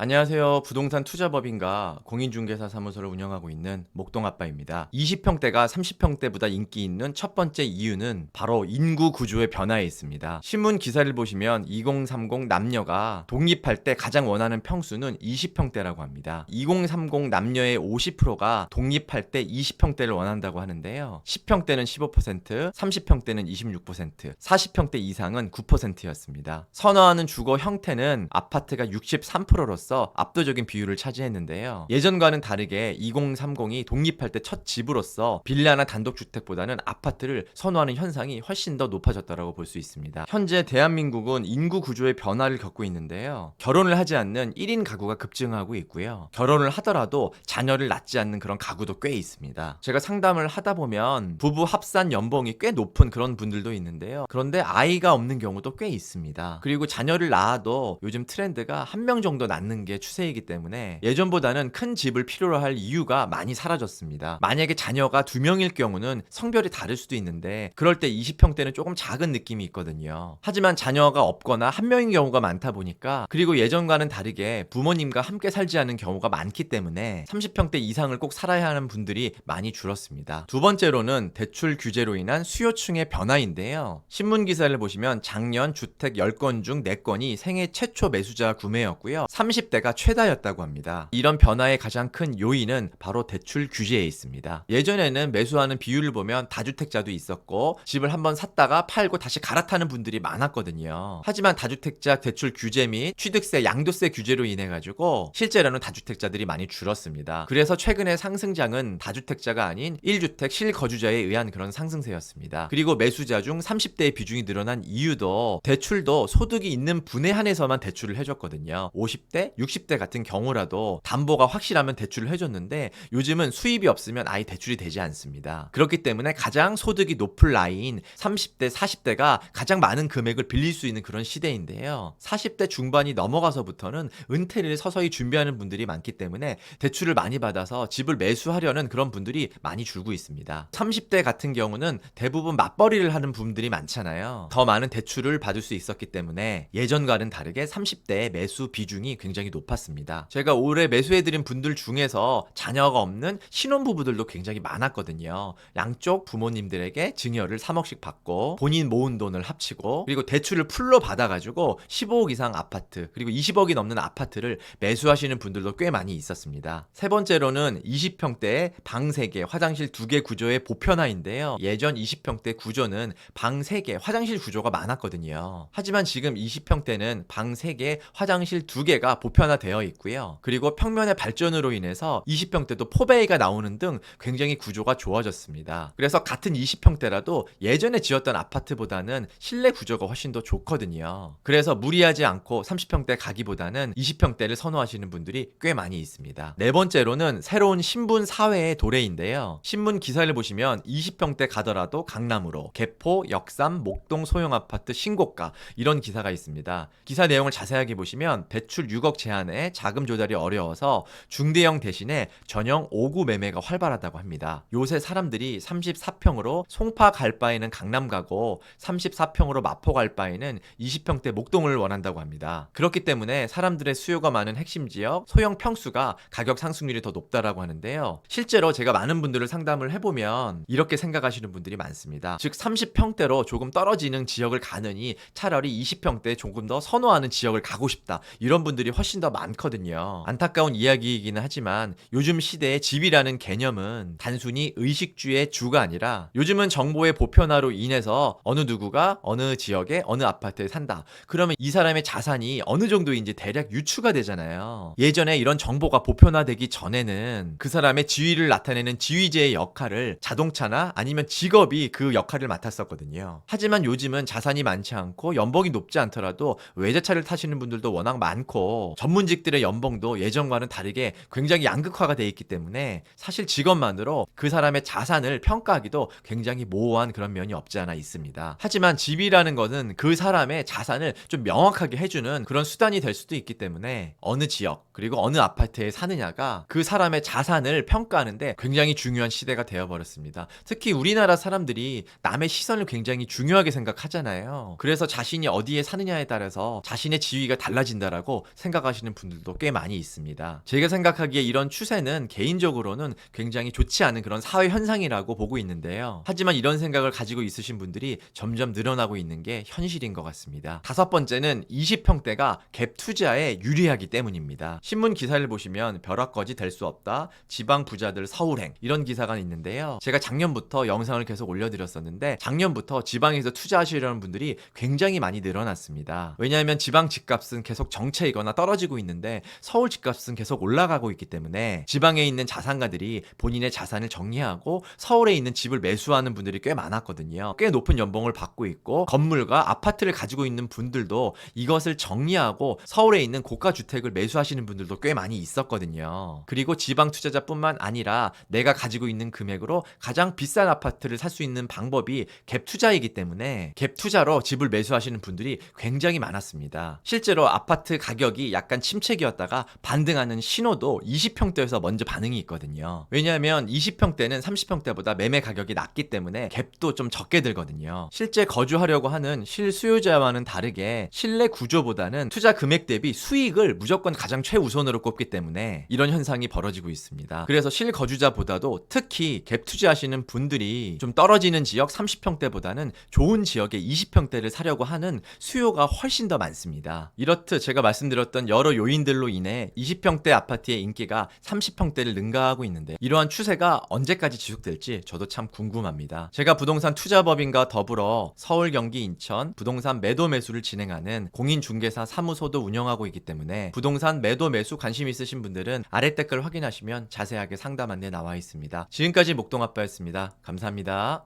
안녕하세요. 부동산 투자법인과 공인중개사 사무소를 운영하고 있는 목동아빠입니다. 20평대가 30평대보다 인기 있는 첫 번째 이유는 바로 인구 구조의 변화에 있습니다. 신문 기사를 보시면 2030 남녀가 독립할 때 가장 원하는 평수는 20평대라고 합니다. 2030 남녀의 50%가 독립할 때 20평대를 원한다고 하는데요. 10평대는 15%, 30평대는 26%, 40평대 이상은 9%였습니다. 선호하는 주거 형태는 아파트가 63%로서 압도적인 비율을 차지했는데요. 예전과는 다르게 2030이 독립할 때 첫 집으로서 빌라나 단독주택보다는 아파트를 선호하는 현상이 훨씬 더 높아졌다고 볼 수 있습니다. 현재 대한민국은 인구 구조의 변화를 겪고 있는데요. 결혼을 하지 않는 1인 가구가 급증하고 있고요. 결혼을 하더라도 자녀를 낳지 않는 그런 가구도 꽤 있습니다. 제가 상담을 하다 보면 부부 합산 연봉이 꽤 높은 그런 분들도 있는데요. 그런데 아이가 없는 경우도 꽤 있습니다. 그리고 자녀를 낳아도 요즘 트렌드가 한 명 정도 낳는 게 추세이기 때문에 예전보다는 큰 집을 필요로 할 이유가 많이 사라졌습니다. 만약에 자녀가 2명일 경우는 성별이 다를 수도 있는데 그럴 때 20평대는 조금 작은 느낌이 있거든요. 하지만 자녀가 없거나 1명인 경우가 많다 보니까, 그리고 예전과는 다르게 부모님과 함께 살지 않는 경우가 많기 때문에 30평대 이상을 꼭 살아야 하는 분들이 많이 줄었습니다. 두 번째로는 대출 규제로 인한 수요층의 변화인데요. 신문 기사를 보시면 작년 주택 10건 중 4건이 생애 최초 매수자 구매였고요. 30대가 최다였다고 합니다. 이런 변화의 가장 큰 요인은 바로 대출 규제에 있습니다. 예전에는 매수하는 비율을 보면 다주택자도 있었고 집을 한번 샀다가 팔고 다시 갈아타는 분들이 많았거든요. 하지만 다주택자 대출 규제 및 취득세, 양도세 규제로 인해 가지고 실제로는 다주택자들이 많이 줄었습니다. 그래서 최근의 상승장은 다주택자가 아닌 1주택 실거주자에 의한 그런 상승세였습니다. 그리고 매수자 중 30대의 비중이 늘어난 이유도 대출도 소득이 있는 분에 한해서만 대출을 해줬거든요. 50대, 60대 같은 경우라도 담보가 확실하면 대출을 해줬는데 요즘은 수입이 없으면 아예 대출이 되지 않습니다. 그렇기 때문에 가장 소득이 높은 라인 30대, 40대가 가장 많은 금액을 빌릴 수 있는 그런 시대인데요. 40대 중반이 넘어가서부터는 은퇴를 서서히 준비하는 분들이 많기 때문에 대출을 많이 받아서 집을 매수하려는 그런 분들이 많이 줄고 있습니다. 30대 같은 경우는 대부분 맞벌이를 하는 분들이 많잖아요. 더 많은 대출을 받을 수 있었기 때문에 예전과는 다르게 30대의 매수 비중이 굉장히 높았습니다. 제가 올해 매수해드린 분들 중에서 자녀가 없는 신혼부부들도 굉장히 많았거든요. 양쪽 부모님들에게 증여를 3억씩 받고 본인 모은 돈을 합치고 그리고 대출을 풀로 받아가지고 15억 이상 아파트 그리고 20억이 넘는 아파트를 매수하시는 분들도 꽤 많이 있었습니다. 세 번째로는 20평대에 방 3개, 화장실 2개 구조의 보편화인데요. 예전 20평대 구조는 방 3개, 화장실 구조가 많았거든요. 하지만 지금 20평대는 방 3개, 화장실 2개가 보편화되어 있고요. 그리고 평면의 발전으로 인해서 20평대도 포베이가 나오는 등 굉장히 구조가 좋아졌습니다. 그래서 같은 20평대라도 예전에 지었던 아파트보다는 실내 구조가 훨씬 더 좋거든요. 그래서 무리하지 않고 30평대 가기보다는 20평대를 선호하시는 분들이 꽤 많이 있습니다. 네 번째로는 새로운 신분 사회의 도래인데요. 신문 기사를 보시면 20평대 가더라도 강남으로 개포, 역삼, 목동 소형 아파트 신고가 이런 기사가 있습니다. 기사 내용을 자세하게 보시면 대출 6억 제한에 자금 조달이 어려워서 중대형 대신에 전형 5구 매매가 활발하다고 합니다. 요새 사람들이 34평으로 송파 갈 바에는 강남 가고 34평으로 마포 갈 바에는 20평대 목동을 원한다고 합니다. 그렇기 때문에 사람들의 수요가 많은 핵심 지역 소형 평수가 가격 상승률이 더 높다라고 하는데요. 실제로 제가 많은 분들을 상담을 해보면 이렇게 생각하시는 분들이 많습니다. 즉 30평대로 조금 떨어지는 지역을 가느니 차라리 20평대 조금 더 선호하는 지역을 가고 싶다, 이런 분들이 훨씬 더 많거든요. 안타까운 이야기이기는 하지만 요즘 시대의 집이라는 개념은 단순히 의식주의 주가 아니라 요즘은 정보의 보편화로 인해서 어느 누구가 어느 지역에 어느 아파트에 산다, 그러면 이 사람의 자산이 어느 정도인지 대략 유추가 되잖아요. 예전에 이런 정보가 보편화되기 전에는 그 사람의 지위를 나타내는 지위제의 역할을 자동차나 아니면 직업이 그 역할을 맡았었거든요. 하지만 요즘은 자산이 많지 않고 연봉이 높지 않더라도 외제차를 타시는 분들도 워낙 많고 전문직들의 연봉도 예전과는 다르게 굉장히 양극화가 돼 있기 때문에 사실 직업만으로 그 사람의 자산을 평가하기도 굉장히 모호한 그런 면이 없지 않아 있습니다. 하지만 집이라는 것은 그 사람의 자산을 좀 명확하게 해주는 그런 수단이 될 수도 있기 때문에 어느 지역 그리고 어느 아파트에 사느냐가 그 사람의 자산을 평가하는데 굉장히 중요한 시대가 되어버렸습니다. 특히 우리나라 사람들이 남의 시선을 굉장히 중요하게 생각하잖아요. 그래서 자신이 어디에 사느냐에 따라서 자신의 지위가 달라진다라고 생각을 올라가시는 분들도 꽤 많이 있습니다. 제가 생각하기에 이런 추세는 개인적으로는 굉장히 좋지 않은 그런 사회 현상이라고 보고 있는데요. 하지만 이런 생각을 가지고 있으신 분들이 점점 늘어나고 있는 게 현실인 것 같습니다. 다섯 번째는 20평대가 갭 투자에 유리하기 때문입니다. 신문 기사를 보시면 벼락거지 될 수 없다, 지방 부자들 서울행, 이런 기사가 있는데요. 제가 작년부터 영상을 계속 올려드렸었는데 작년부터 지방에서 투자하시려는 분들이 굉장히 많이 늘어났습니다. 왜냐하면 지방 집값은 계속 정체이거나 떨어지고 있는데 서울 집값은 계속 올라가고 있기 때문에 지방에 있는 자산가들이 본인의 자산을 정리하고 서울에 있는 집을 매수하는 분들이 꽤 많았거든요. 꽤 높은 연봉을 받고 있고 건물과 아파트를 가지고 있는 분들도 이것을 정리하고 서울에 있는 고가 주택을 매수하시는 분들도 꽤 많이 있었거든요. 그리고 지방 투자자뿐만 아니라 내가 가지고 있는 금액으로 가장 비싼 아파트를 살 수 있는 방법이 갭 투자이기 때문에 갭 투자로 집을 매수하시는 분들이 굉장히 많았습니다. 실제로 아파트 가격이 약간 침체기였다가 반등하는 신호도 20평대에서 먼저 반응이 있거든요. 왜냐하면 20평대는 30평대보다 매매 가격이 낮기 때문에 갭도 좀 적게 들거든요. 실제 거주하려고 하는 실수요자와는 다르게 실내 구조보다는 투자 금액 대비 수익을 무조건 가장 최우선으로 꼽기 때문에 이런 현상이 벌어지고 있습니다. 그래서 실거주자보다도 특히 갭 투자하시는 분들이 좀 떨어지는 지역 30평대보다는 좋은 지역의 20평대를 사려고 하는 수요가 훨씬 더 많습니다. 이렇듯 제가 말씀드렸던 여러 요인들로 인해 20평대 아파트의 인기가 30평대를 능가하고 있는데 이러한 추세가 언제까지 지속될지 저도 참 궁금합니다. 제가 부동산 투자법인과 더불어 서울, 경기, 인천 부동산 매도 매수를 진행하는 공인중개사 사무소도 운영하고 있기 때문에 부동산 매도 매수 관심 있으신 분들은 아래 댓글 확인하시면 자세하게 상담 안내 나와 있습니다. 지금까지 목동아빠였습니다. 감사합니다.